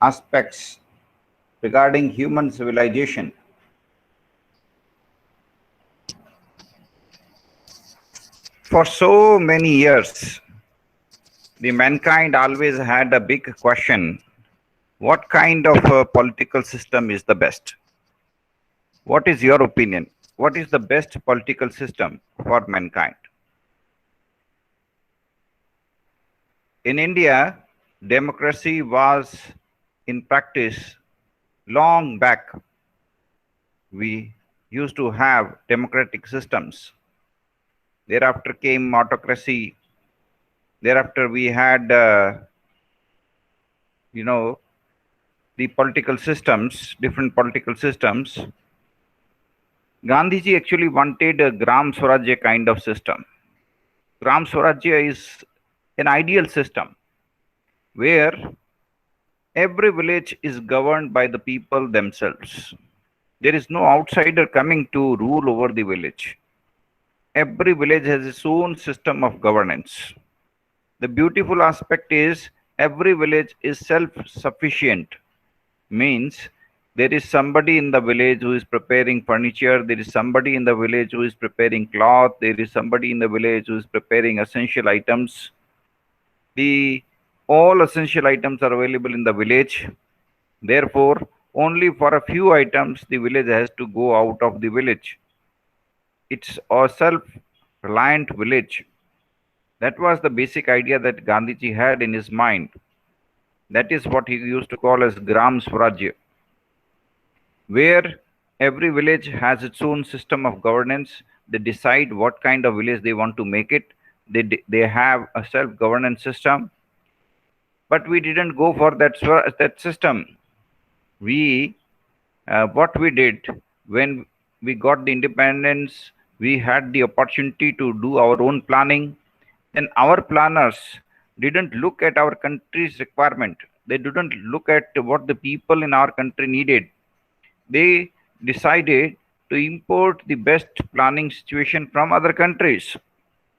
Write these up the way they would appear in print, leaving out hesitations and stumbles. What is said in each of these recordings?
aspects regarding human civilization. For so many years, the mankind always had a big question: what kind of a political system is the best? What is your opinion? What is the best political system for mankind? In India, democracy was in practice long back. We used to have democratic systems. Thereafter came autocracy. Thereafter we had, you know, the political systems, different political systems. Gandhiji actually wanted a Gram Swarajya kind of system. Gram Swarajya is an ideal system where every village is governed by the people themselves. There is no outsider coming to rule over the village. Every village has its own system of governance. The beautiful aspect is every village is self-sufficient, means there is somebody in the village who is preparing furniture, there is somebody in the village who is preparing cloth, there is somebody in the village who is preparing essential items. All essential items are available in the village. Therefore, only for a few items the village has to go out of the village. It's a self-reliant village. That was the basic idea that Gandhiji had in his mind. That is what he used to call as Gram Swarajya, where every village has its own system of governance. They decide what kind of village they want to make it. They have a self-governance system. But we didn't go for that system. What we did when we got the independence, we had the opportunity to do our own planning. Then our planners didn't look at our country's requirement. They didn't look at what the people in our country needed. They decided to import the best planning situation from other countries.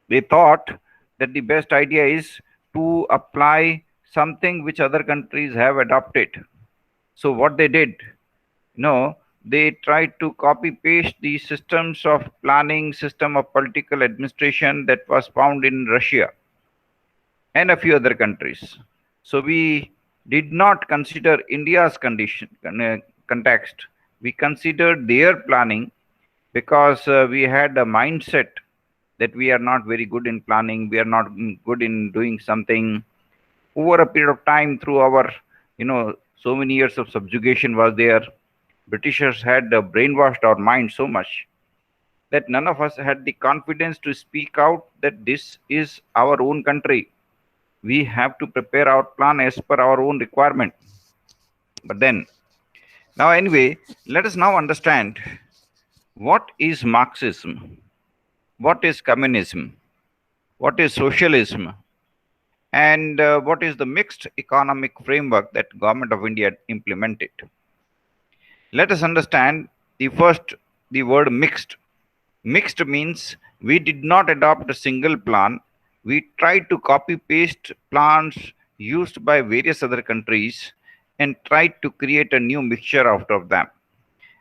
They thought that the best idea is to apply something which other countries have adopted. So what they did, they tried to copy paste the systems of planning, system of political administration that was found in Russia and a few other countries. So we did not consider India's context. We considered their planning because we had a mindset that we are not very good in planning, we are not good in doing something. Over a period of time, through our, so many years of subjugation was there, Britishers had brainwashed our mind so much that none of us had the confidence to speak out that this is our own country. We have to prepare our plan as per our own requirement. But then, now anyway, let us now understand what is Marxism, what is communism, what is socialism, and what is the mixed economic framework that Government of India implemented. Let us understand the word mixed. Mixed means we did not adopt a single plan. We tried to copy paste plans used by various other countries and tried to create a new mixture out of them.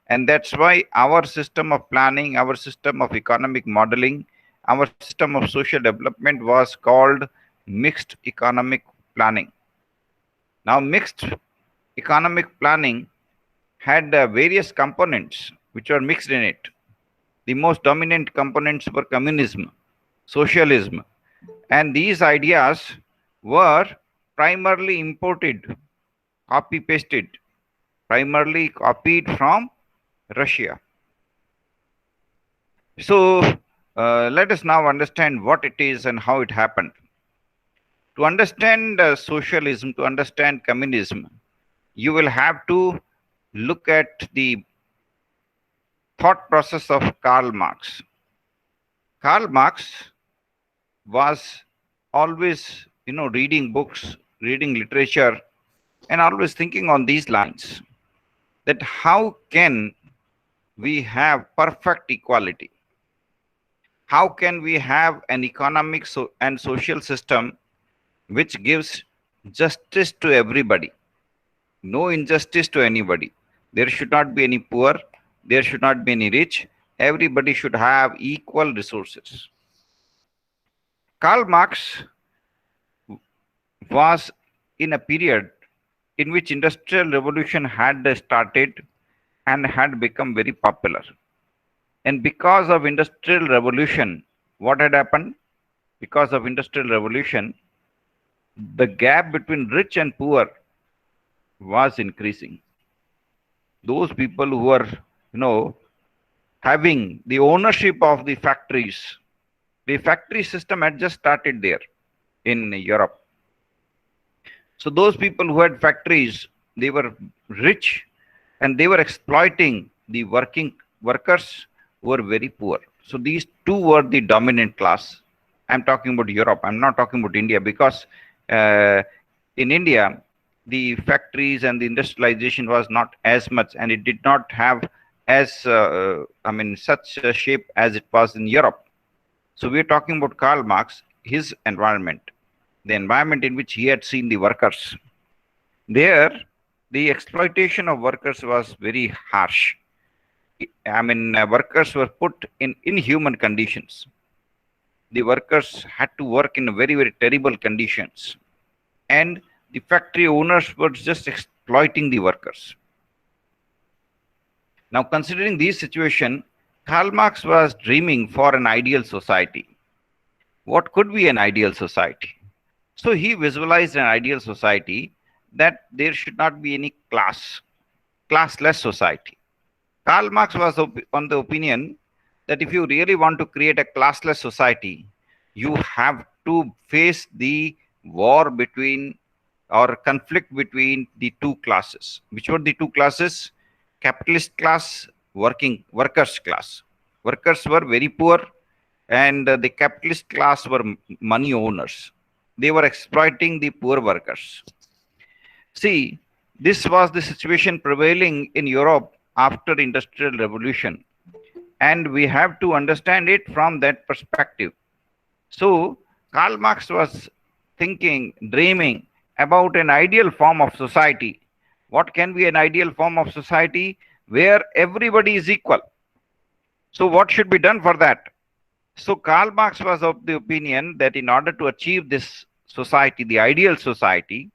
And that's why our system of planning, our system of economic modeling, our system of social development was called mixed economic planning. Now, mixed economic planning had various components which were mixed in it. The most dominant components were communism, socialism, and these ideas were primarily imported, copy pasted, primarily copied from Russia. So let us now understand what it is and how it happened. To understand socialism, to understand communism, you will have to look at the thought process of Karl Marx. Karl Marx was always, reading books, reading literature, and always thinking on these lines, that how can we have perfect equality? How can we have an economic and social system which gives justice to everybody? no injustice to anybody. There should not be any poor, there should not be any rich. Everybody should have equal resources. Karl Marx was in a period in which industrial revolution had started and had become very popular. And because of industrial revolution, what had happened? Because of industrial revolution, the gap between rich and poor was increasing. Those people who are, having the ownership of the factory system had just started there in Europe. So those people who had factories, they were rich and they were exploiting the workers who were very poor. So these two were the dominant class. I'm talking about Europe. I'm not talking about India, because in India, the factories and the industrialization was not as much, and it did not have as such a shape as it was in Europe. So we're talking about Karl Marx, his environment, the environment in which he had seen the workers. There, the exploitation of workers was very harsh. Workers were put in inhuman conditions. The workers had to work in very, very terrible conditions. And the factory owners were just exploiting the workers. Now, considering this situation, Karl Marx was dreaming for an ideal society. What could be an ideal society? So he visualized an ideal society that there should not be any classless society. Karl Marx was on the opinion that if you really want to create a classless society, you have to face the war between or conflict between the two classes. Which were the two classes? Capitalist class, workers class. Workers were very poor, and the capitalist class were money owners. They were exploiting the poor workers. See, this was the situation prevailing in Europe after the Industrial Revolution, and we have to understand it from that perspective. So Karl Marx was dreaming about an ideal form of society. What can be an ideal form of society? Where everybody is equal. So what should be done for that? So Karl Marx was of the opinion that in order to achieve this society, the ideal society,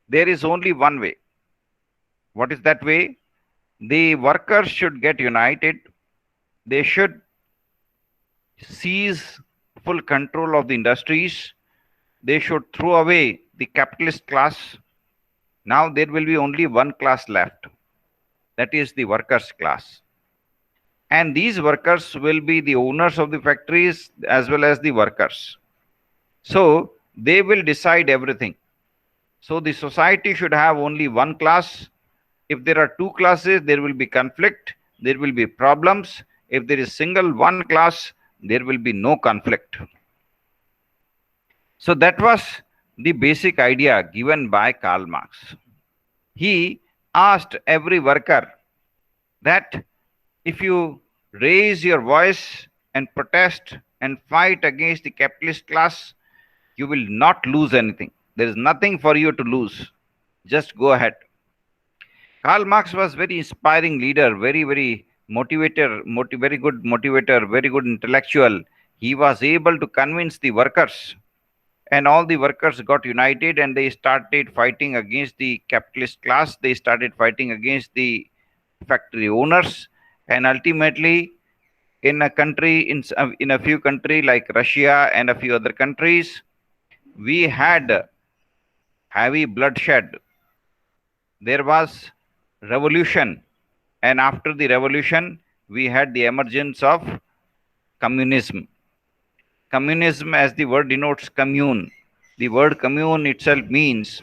there is only one way. What is that way? The workers should get united. They should seize full control of the industries. They should throw away the capitalist class. Now there will be only one class left. That is the workers' class. And these workers will be the owners of the factories as well as the workers. So they will decide everything. So the society should have only one class. If there are two classes, there will be conflict, there will be problems. If there is single one class, there will be no conflict. So that was the basic idea given by Karl Marx. He asked every worker that if you raise your voice and protest and fight against the capitalist class, you will not lose anything. There is nothing for you to lose. Just go ahead. Karl Marx was very inspiring leader, very, very motivator, very good motivator, very good intellectual. He was able to convince the workers, and all the workers got united and they started fighting against the capitalist class. They started fighting against the factory owners, and ultimately in a few countries like Russia and a few other countries, we had heavy bloodshed. There was revolution, and after the revolution we had the emergence of communism. Communism, as the word denotes, commune. The word commune itself means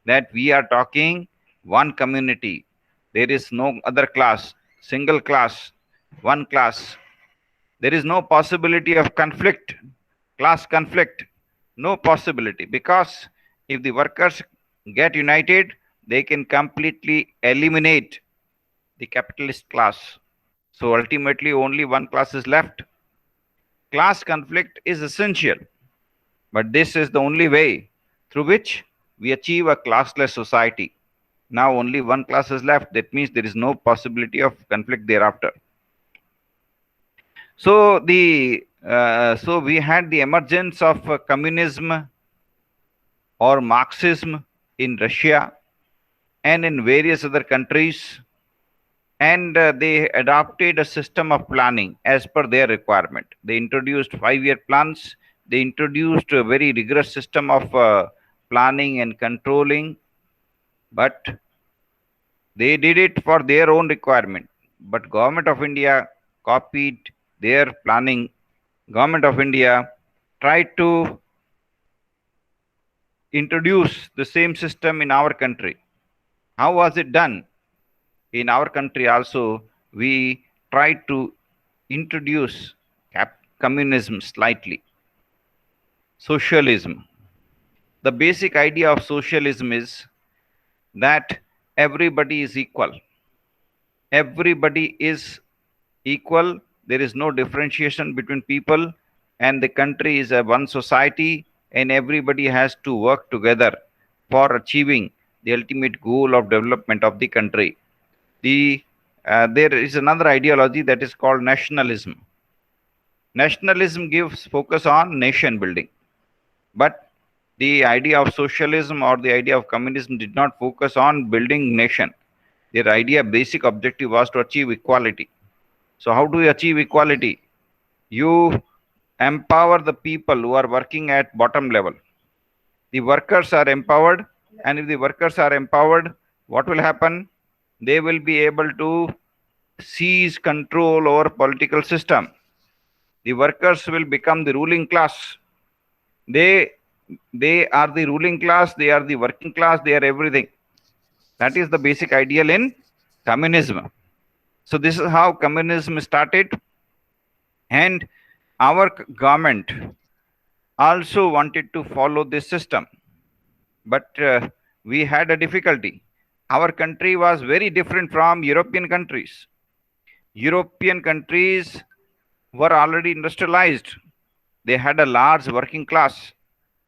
that we are talking one community. There is no other class, single class, one class. There is no possibility of conflict, class conflict, no possibility, because if the workers get united, they can completely eliminate the capitalist class. So ultimately only one class is left. Class conflict is essential, but this is the only way through which we achieve a classless society. Now only one class is left. That means there is no possibility of conflict thereafter. So so we had the emergence of communism or Marxism in Russia and in various other countries, and they adopted a system of planning as per their requirement. They introduced 5-year plans. They introduced a very rigorous system of planning and controlling, but they did it for their own requirement. But Government of India copied their planning. Government of India tried to introduce the same system in our country. How was it done? In our country also, we tried to introduce communism slightly. Socialism. The basic idea of socialism is that everybody is equal. Everybody is equal. There is no differentiation between people, and the country is a one society, and everybody has to work together for achieving the ultimate goal of development of the country. There is another ideology that is called nationalism. Nationalism gives focus on nation building, but the idea of socialism or the idea of communism did not focus on building nation. Their idea, basic objective was to achieve equality. So how do you achieve equality? You empower the people who are working at bottom level. The workers are empowered, and if the workers are empowered, what will happen? They will be able to seize control over political system. The workers will become the ruling class. They are the ruling class, they are the working class, they are everything. That is the basic ideal in communism. So this is how communism started, and our government also wanted to follow this system, but we had a difficulty. Our country was very different from European countries. European countries were already industrialized. They had a large working class.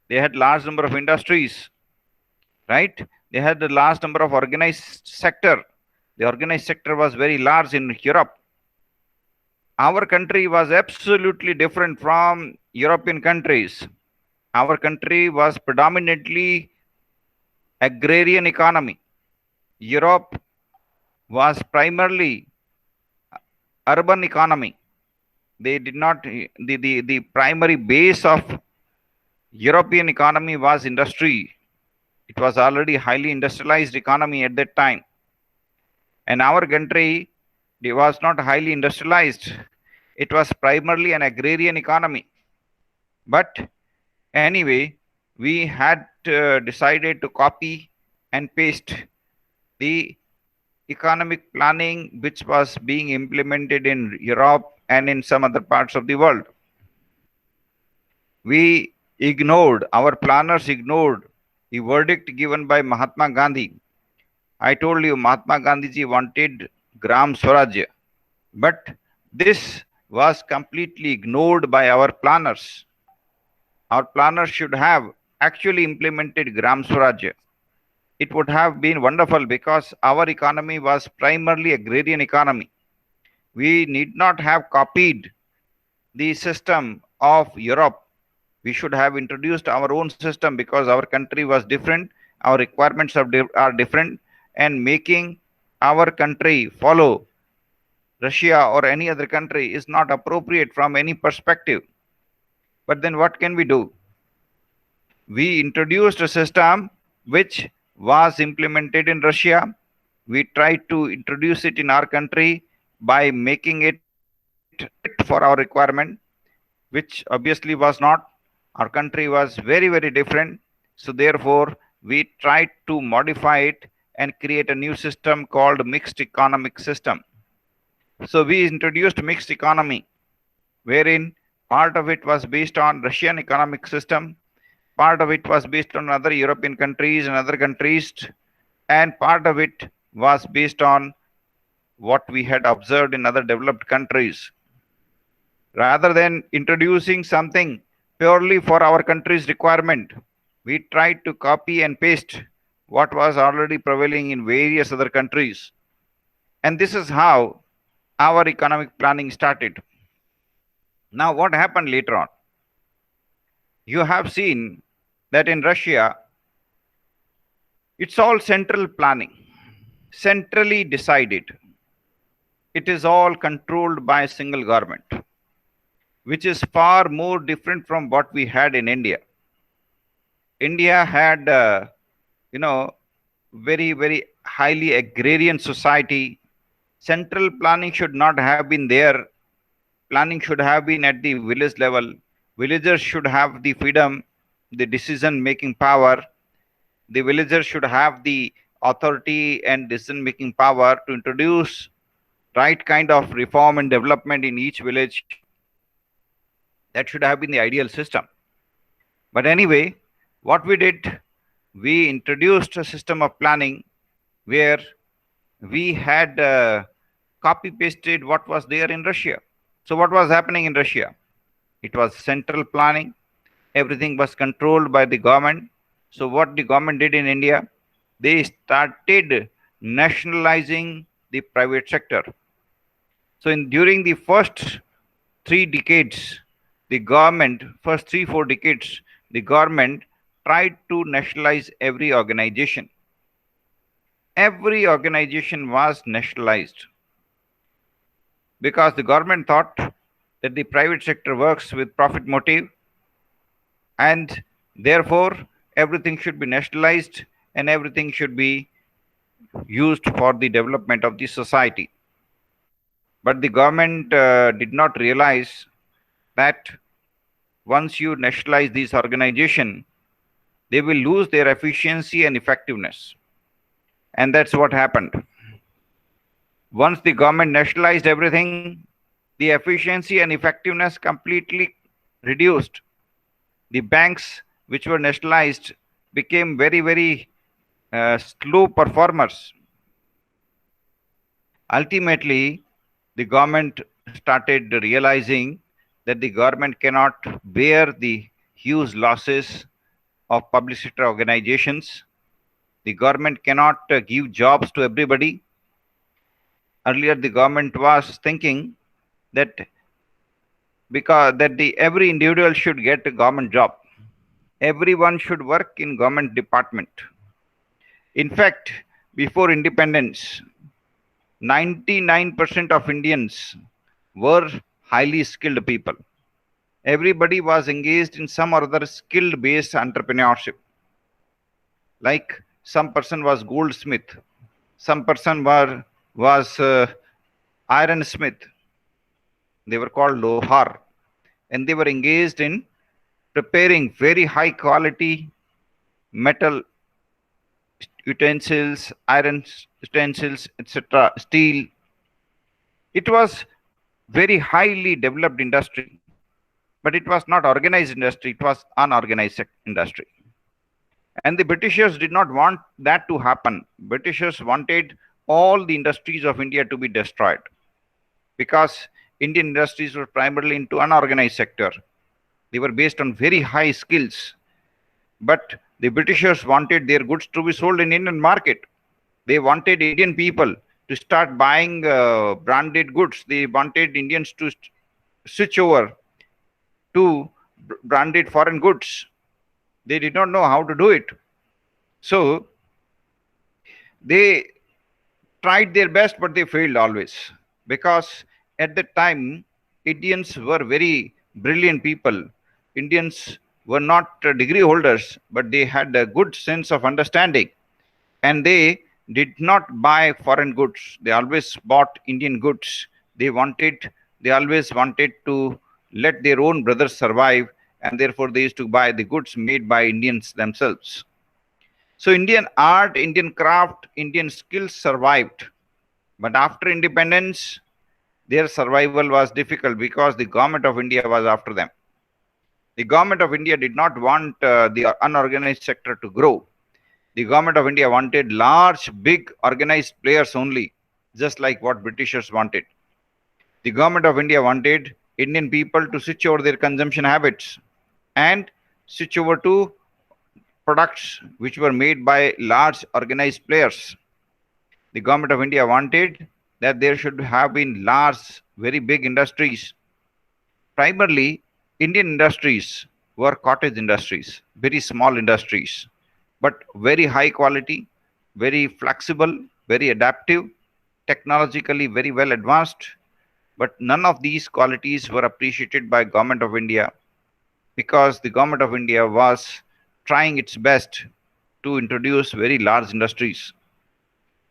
They had large number of industries, right? They had a large number of organized sector. The organized sector was very large in Europe. Our country was absolutely different from European countries. Our country was predominantly agrarian economy. Europe was primarily urban economy. They did not, the primary base of European economy was industry. It was already highly industrialized economy at that time. And our country, it was not highly industrialized. It was primarily an agrarian economy. But anyway, we had decided to copy and paste the economic planning which was being implemented in Europe and in some other parts of the world. We ignored, our planners ignored the verdict given by Mahatma Gandhi. I told you Mahatma Gandhi wanted Gram Swaraj, but this was completely ignored by our planners. Our planners should have actually implemented Gram Swaraj. It would have been wonderful because our economy was primarily agrarian economy. We need not have copied the system of Europe. We should have introduced our own system because our country was different, our requirements are different, and making our country follow Russia or any other country is not appropriate from any perspective. But then what can we do? We introduced a system which was implemented in Russia. We tried to introduce it in our country by making it fit for our requirement, which obviously was not. Our country was very, very different. So therefore, we tried to modify it and create a new system called mixed economic system. So we introduced mixed economy, wherein part of it was based on Russian economic system, part of it was based on other European countries and other countries, and part of it was based on what we had observed in other developed countries. Rather than introducing something purely for our country's requirement, we tried to copy and paste what was already prevailing in various other countries. And this is how our economic planning started. Now, what happened later on? You have seen that in Russia, it's all central planning, centrally decided. It is all controlled by a single government, which is far more different from what we had in India. India had, very, very highly agrarian society. Central planning should not have been there. Planning should have been at the village level. Villagers should have the freedom, the decision making power. The villagers should have the authority and decision making power to introduce right kind of reform and development in each village. That should have been the ideal system. But anyway, what we did, we introduced a system of planning where we had copy pasted what was there in Russia. So, what was happening in Russia? It was central planning, everything was controlled by the government. So, what the government did in India, they started nationalizing the private sector. So, during the first 3 decades, the government, first 3-4 decades, the government tried to nationalize every organization. Every organization was nationalized because the government thought that the private sector works with profit motive, and therefore everything should be nationalized and everything should be used for the development of the society. But the government did not realize that once you nationalize these organizations, they will lose their efficiency and effectiveness. And that's what happened. Once the government nationalized everything, the efficiency and effectiveness completely reduced. The banks which were nationalized became very, very slow performers. Ultimately, the government started realizing that the government cannot bear the huge losses of public sector organizations. The government cannot give jobs to everybody. Earlier, the government was thinking that every individual should get a government job. Everyone should work in government department. In fact, before independence, 99% of Indians were highly skilled people. Everybody was engaged in some or other skill based entrepreneurship. Like some person was goldsmith, some person was ironsmith. They were called lohar, and they were engaged in preparing very high quality metal utensils, iron utensils, etc., steel. It was very highly developed industry, but it was not organized industry, it was unorganized industry. And the Britishers did not want that to happen. Britishers wanted all the industries of India to be destroyed because Indian industries were primarily into unorganized sector. They were based on very high skills, but the Britishers wanted their goods to be sold in Indian market. They wanted Indian people to start buying branded goods. They wanted Indians to switch over to branded foreign goods. They did not know how to do it. So they tried their best, but they failed always. Because at that time, Indians were very brilliant people. Indians were not degree holders, but they had a good sense of understanding. And they did not buy foreign goods. They always bought Indian goods. They always wanted to let their own brothers survive, and therefore they used to buy the goods made by Indians themselves. So Indian art, Indian craft, Indian skills survived. But after independence, their survival was difficult because the government of India was after them. The government of India did not want the unorganized sector to grow. The government of India wanted large, big, organized players only, just like what Britishers wanted. The government of India wanted Indian people to switch over their consumption habits and switch over to products which were made by large organized players. The government of India wanted that there should have been large, very big industries. Primarily, Indian industries were cottage industries, very small industries, but very high quality, very flexible, very adaptive, technologically very well advanced. But none of these qualities were appreciated by Government of India because the Government of India was trying its best to introduce very large industries.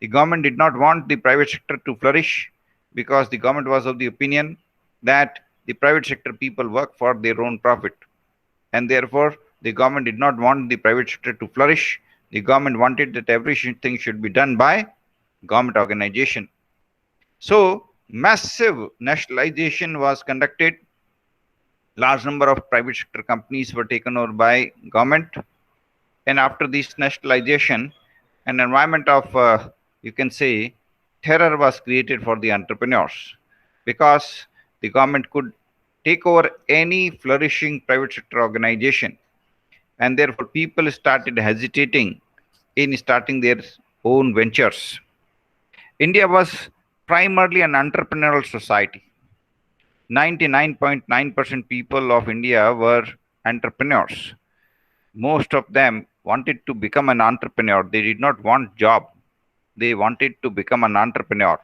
The government did not want the private sector to flourish because the government was of the opinion that the private sector people work for their own profit, and therefore the government did not want the private sector to flourish. The government wanted that everything should be done by government organization. So massive nationalization was conducted. Large number of private sector companies were taken over by government, and after this nationalization, an environment of you can say terror was created for the entrepreneurs because the government could take over any flourishing private sector organization, and therefore people started hesitating in starting their own ventures. India was primarily an entrepreneurial society. 99.9% people of India were entrepreneurs. Most of them wanted to become an entrepreneur. They did not want job. They wanted to become an entrepreneur.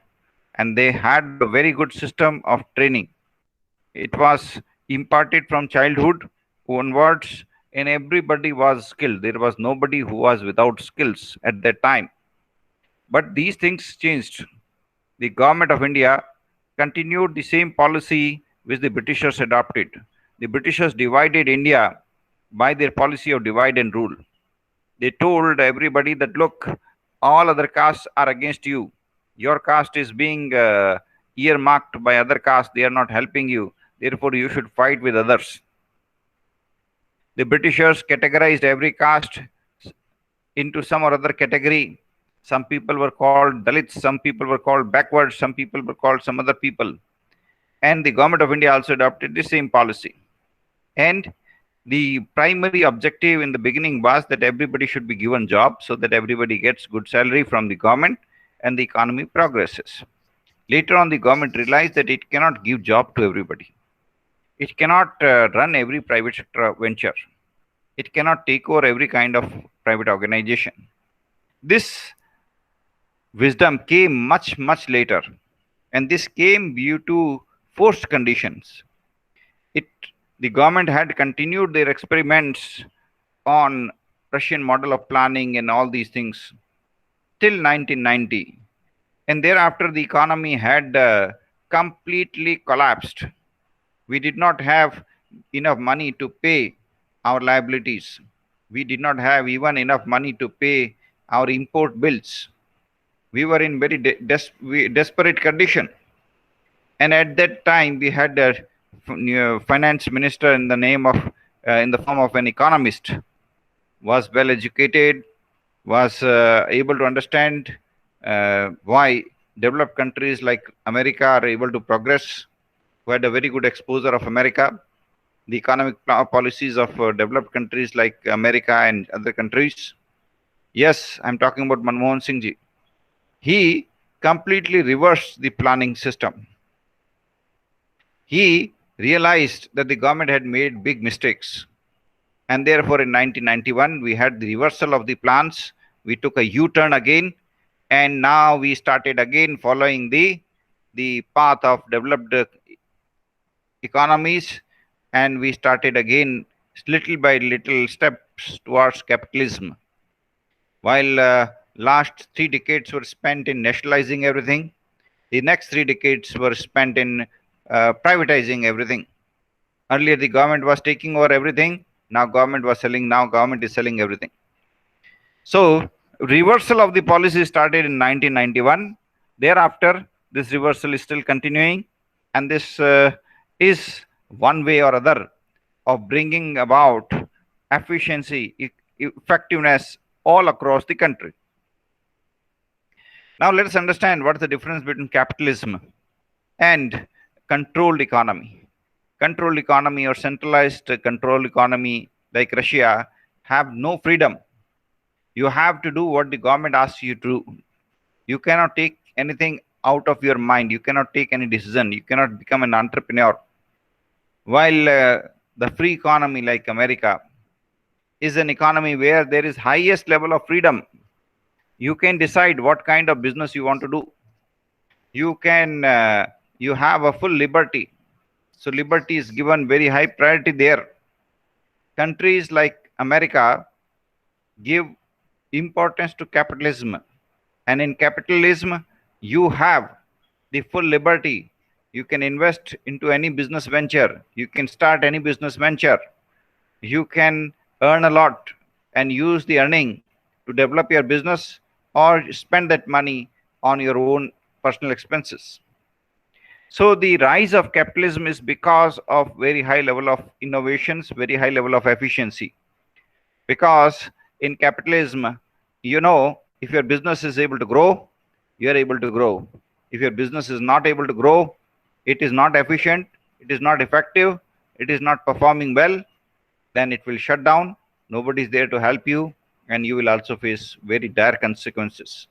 And they had a very good system of training. It was imparted from childhood onwards, and everybody was skilled. There was nobody who was without skills at that time. But these things changed. The government of India continued the same policy which the Britishers adopted. The Britishers divided India by their policy of divide and rule. They told everybody that, look, all other castes are against you. Your caste is being earmarked by other castes. They are not helping you. Therefore, you should fight with others. The Britishers categorized every caste into some or other category. Some people were called Dalits, some people were called backward, some people were called some other people. And the government of India also adopted the same policy. And the primary objective in the beginning was that everybody should be given job so that everybody gets good salary from the government and the economy progresses. Later on, the government realized that it cannot give job to everybody. It cannot run every private sector venture. It cannot take over every kind of private organization. This wisdom came much, much later, and this came due to forced conditions. The government had continued their experiments on Russian model of planning and all these things till 1990, and thereafter the economy had completely collapsed. We did not have enough money to pay our liabilities. We did not have even enough money to pay our import bills. We were in very desperate condition. And at that time, we had a finance minister in the name of, in the form of an economist, was well educated, was able to understand why developed countries like America are able to progress, who had a very good exposure of America, the economic policies of developed countries like America and other countries. Yes, I'm talking about Manmohan Singh ji. He completely reversed the planning system. He realized that the government had made big mistakes. And therefore, in 1991, we had the reversal of the plans. We took a U-turn again. And now we started again following the path of developed economies. And we started again little by little steps towards capitalism. While last 3 decades were spent in nationalizing everything, the next 3 decades were spent in privatizing everything. Earlier, the government was taking over everything. Now government was selling. Now government is selling everything. So reversal of the policy started in 1991. Thereafter, this reversal is still continuing, and this is one way or other of bringing about efficiency, effectiveness all across the country. Now let us understand what is the difference between capitalism and controlled economy. Controlled economy or centralized controlled economy like Russia have no freedom. You have to do what the government asks you to do. You cannot take anything out of your mind. You cannot take any decision. You cannot become an entrepreneur. While the free economy like America is an economy where there is highest level of freedom. You can decide what kind of business you want to do. You can you have a full liberty. So liberty is given very high priority there. Countries like America give importance to capitalism, and in capitalism you have the full liberty. You can invest into any business venture, you can start any business venture, you can earn a lot and use the earning to develop your business or spend that money on your own personal expenses. So the rise of capitalism is because of very high level of innovations, very high level of efficiency. Because in capitalism, if your business is able to grow, you are able to grow. If your business is not able to grow, it is not efficient, it is not effective, it is not performing well, then it will shut down. Nobody is there to help you, and you will also face very dire consequences.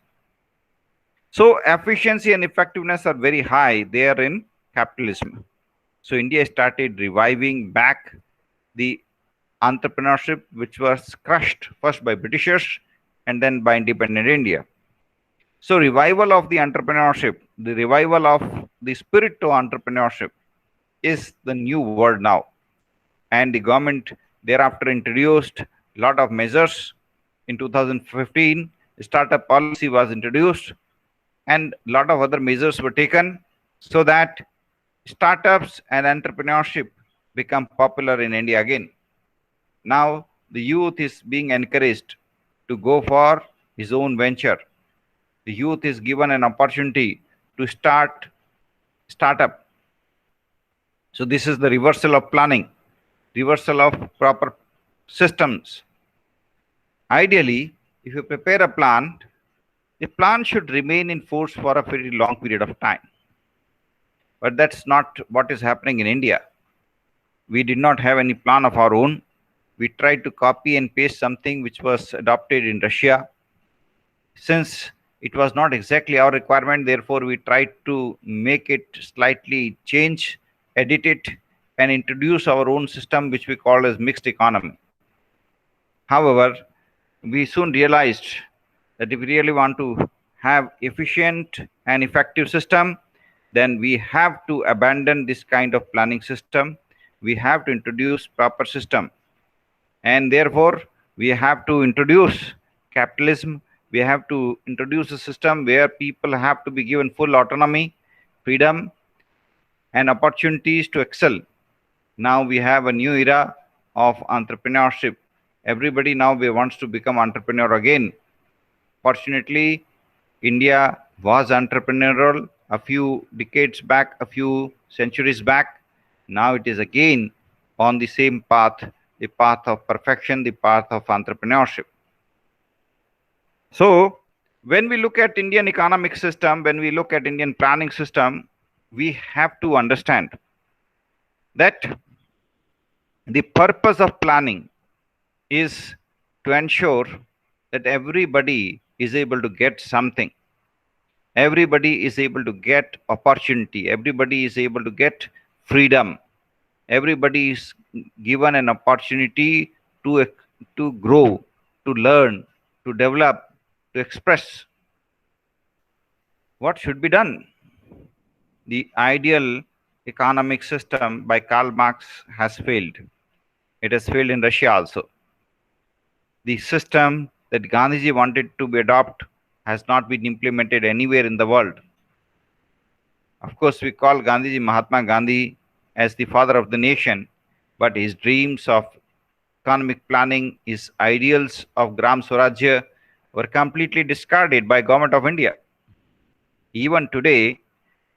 So efficiency and effectiveness are very high there in capitalism. So India started reviving back the entrepreneurship, which was crushed first by Britishers and then by independent India. So revival of the entrepreneurship, the revival of the spirit to entrepreneurship is the new word now. And the government thereafter introduced a lot of measures. In 2015, startup policy was introduced and a lot of other measures were taken so that startups and entrepreneurship become popular in India again. Now the youth is being encouraged to go for his own venture. The youth is given an opportunity to startup. So this is the reversal of planning, reversal of proper systems. Ideally, if you prepare a plan, the plan should remain in force for a very long period of time. But that's not what is happening in India. We did not have any plan of our own. We tried to copy and paste something which was adopted in Russia. Since it was not exactly our requirement, therefore we tried to make it slightly change, edit it, and introduce our own system, which we call as mixed economy. However, we soon realized that if we really want to have efficient and effective system, then we have to abandon this kind of planning system. We have to introduce proper system. And therefore, we have to introduce capitalism. We have to introduce a system where people have to be given full autonomy, freedom, and opportunities to excel. Now we have a new era of entrepreneurship. Everybody now wants to become entrepreneur again. Fortunately, India was entrepreneurial a few decades back, a few centuries back. Now it is again on the same path, the path of perfection, the path of entrepreneurship. So when we look at Indian economic system, when we look at Indian planning system, we have to understand that the purpose of planning is to ensure that everybody is able to get something. Everybody is able to get opportunity. Everybody is able to get freedom. Everybody is given an opportunity to grow, to learn, to develop, to express. What should be done? The ideal economic system by Karl Marx has failed. It has failed in Russia also. The system that Gandhiji wanted to be adopted has not been implemented anywhere in the world. Of course, we call Gandhiji Mahatma Gandhi as the father of the nation, but his dreams of economic planning, his ideals of Gram Swarajya were completely discarded by Government of India. Even today,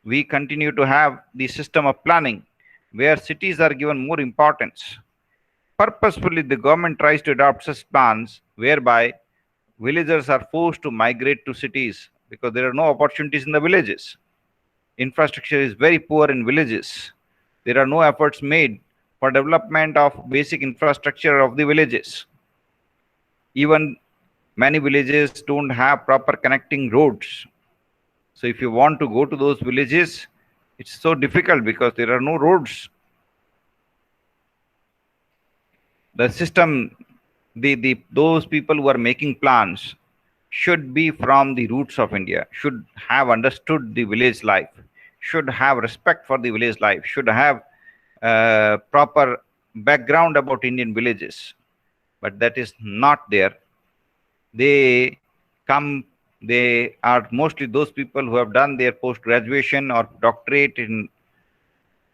we continue to have the system of planning where cities are given more importance. Purposefully, the government tries to adopt such plans whereby villagers are forced to migrate to cities because there are no opportunities in the villages. Infrastructure is very poor in villages. There are no efforts made for development of basic infrastructure of the villages. Even Many villages don't have proper connecting roads. So if you want to go to those villages, it's so difficult because there are no roads. The system, the those people who are making plans should be from the roots of India, should have understood the village life, should have respect for the village life, should have proper background about Indian villages. But that is not there. They come, they are mostly those people who have done their post graduation or doctorate in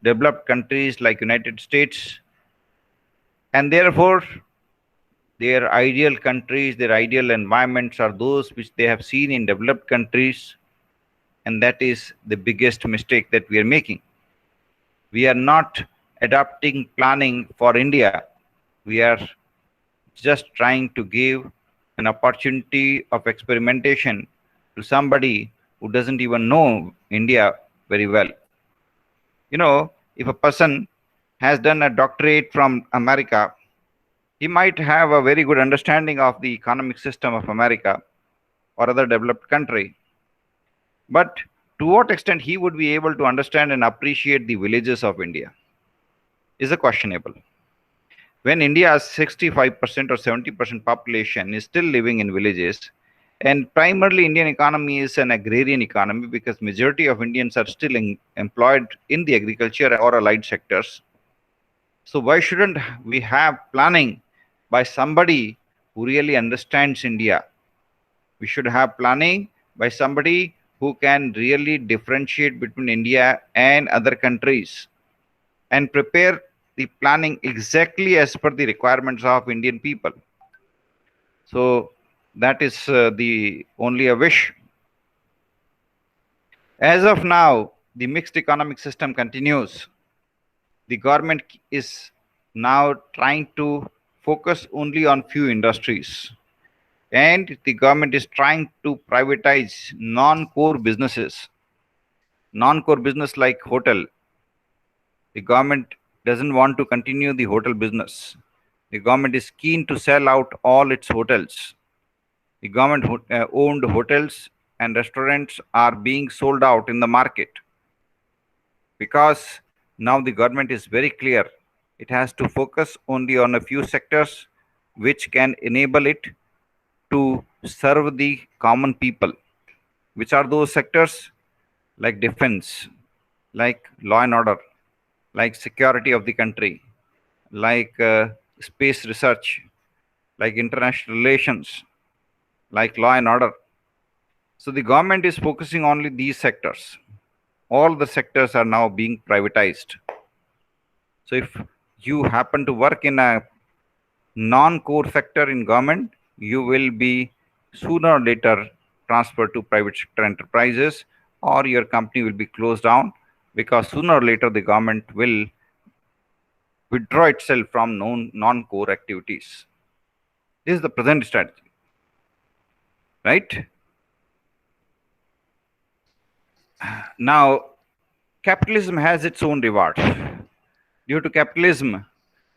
developed countries like United States, and therefore their ideal countries, their ideal environments are those which they have seen in developed countries, and that is the biggest mistake that we are making. We are not adapting planning for India. We are just trying to give an opportunity of experimentation to somebody who doesn't even know India very well. You know, if a person has done a doctorate from America, he might have a very good understanding of the economic system of America or other developed country. But to what extent he would be able to understand and appreciate the villages of India is a questionable. When India's 65% or 70% population is still living in villages, and primarily Indian economy is an agrarian economy because majority of Indians are still employed in the agriculture or allied sectors. So why shouldn't we have planning by somebody who really understands India? We should have planning by somebody who can really differentiate between India and other countries and prepare the planning exactly as per the requirements of Indian people. So that is the only a wish. As of now, the mixed economic system continues. The government is now trying to focus only on few industries, and the government is trying to privatize non-core businesses. Non-core business like hotel, the government doesn't want to continue the hotel business. The government is keen to sell out all its hotels. The government owned hotels and restaurants are being sold out in the market because now the government is very clear. It has to focus only on a few sectors which can enable it to serve the common people. Which are those sectors? Like defense, like law and order, like security of the country, like space research, like international relations, like law and order. So the government is focusing only these sectors. All the sectors are now being privatized. So if you happen to work in a non-core sector in government, you will be sooner or later transferred to private sector enterprises, or your company will be closed down because sooner or later the government will withdraw itself from non-core activities. This is the present strategy, right? Now, capitalism has its own rewards. Due to capitalism,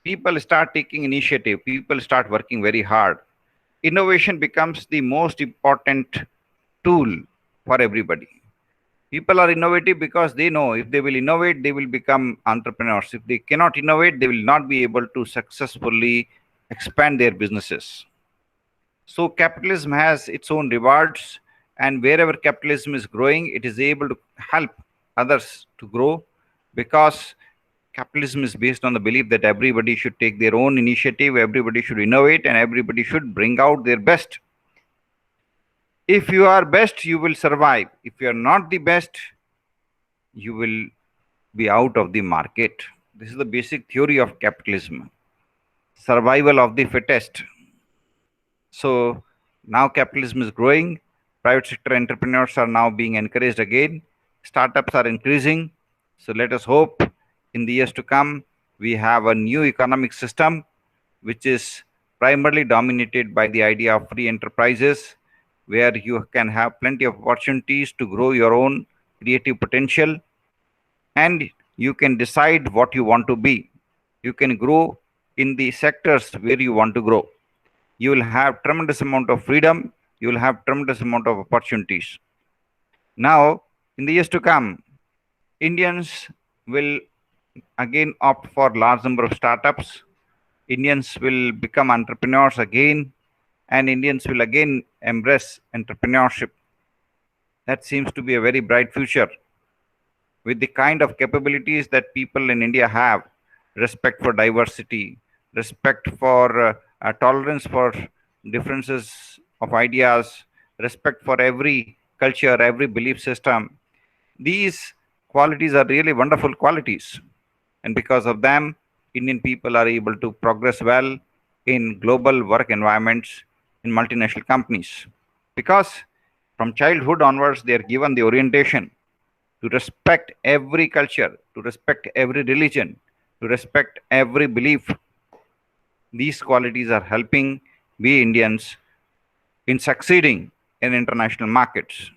people start taking initiative, people start working very hard. Innovation becomes the most important tool for everybody. People are innovative because they know if they will innovate, they will become entrepreneurs. If they cannot innovate, they will not be able to successfully expand their businesses. So capitalism has its own rewards, and wherever capitalism is growing, it is able to help others to grow because capitalism is based on the belief that everybody should take their own initiative, everybody should innovate, and everybody should bring out their best. If you are best, you will survive. If you are not the best, you will be out of the market. This is the basic theory of capitalism. Survival of the fittest. So now capitalism is growing. Private sector entrepreneurs are now being encouraged again. Startups are increasing. So let us hope in the years to come, we have a new economic system which is primarily dominated by the idea of free enterprises, where you can have plenty of opportunities to grow your own creative potential, and you can decide what you want to be. You can grow in the sectors where you want to grow. you will have tremendous amount of freedom, you will have tremendous amount of opportunities. Now, in the years to come, Indians will again opt for large number of startups. Indians will become entrepreneurs again, and Indians will again embrace entrepreneurship. That seems to be a very bright future. With the kind of capabilities that people in India have, respect for diversity, respect for tolerance for differences of ideas, respect for every culture, every belief system, these qualities are really wonderful qualities. And because of them, Indian people are able to progress well in global work environments in multinational companies. Because from childhood onwards, they are given the orientation to respect every culture, to respect every religion, to respect every belief. These qualities are helping we Indians in succeeding in international markets.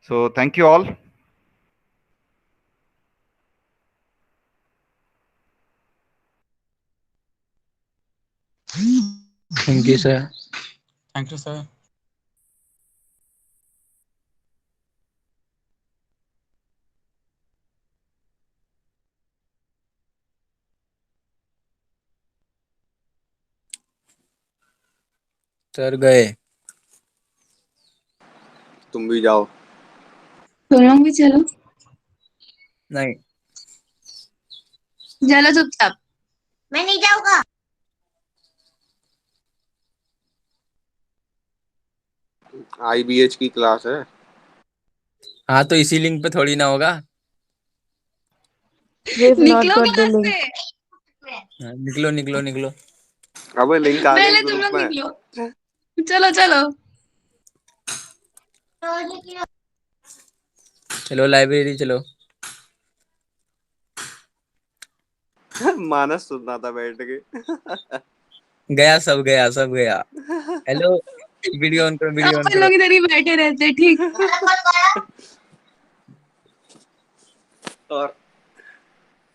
So, thank you all. Thank you, sir. Thank you, sir. Sir गए। तुम भी जाओ। तुम लोग भी चलो। नहीं, चलो चुपचाप। मैं नहीं जाऊंगा। IBH की क्लास है। हाँ तो इसी लिंक पे थोड़ी ना होगा। निकलो क्लास से। हाँ, निकलो निकलो निकलो। अबे लिंक आ गई पहले तुम ग्रुप लोग में। निकलो। चलो चलो। चलो लाइब्रेरी चलो। मानस सुनना था बैठ के। गया सब गया सब गया। हेलो, वीडियो ऑन करो वीडियो ऑन अपन करो। लोग इधर ही बैठे रहते हैं, ठीक।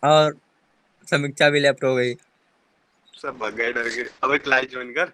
और समीक्षा भी लेफ्ट हो गई। सब भग गए डर के। अबे क्लास ज्वाइन कर।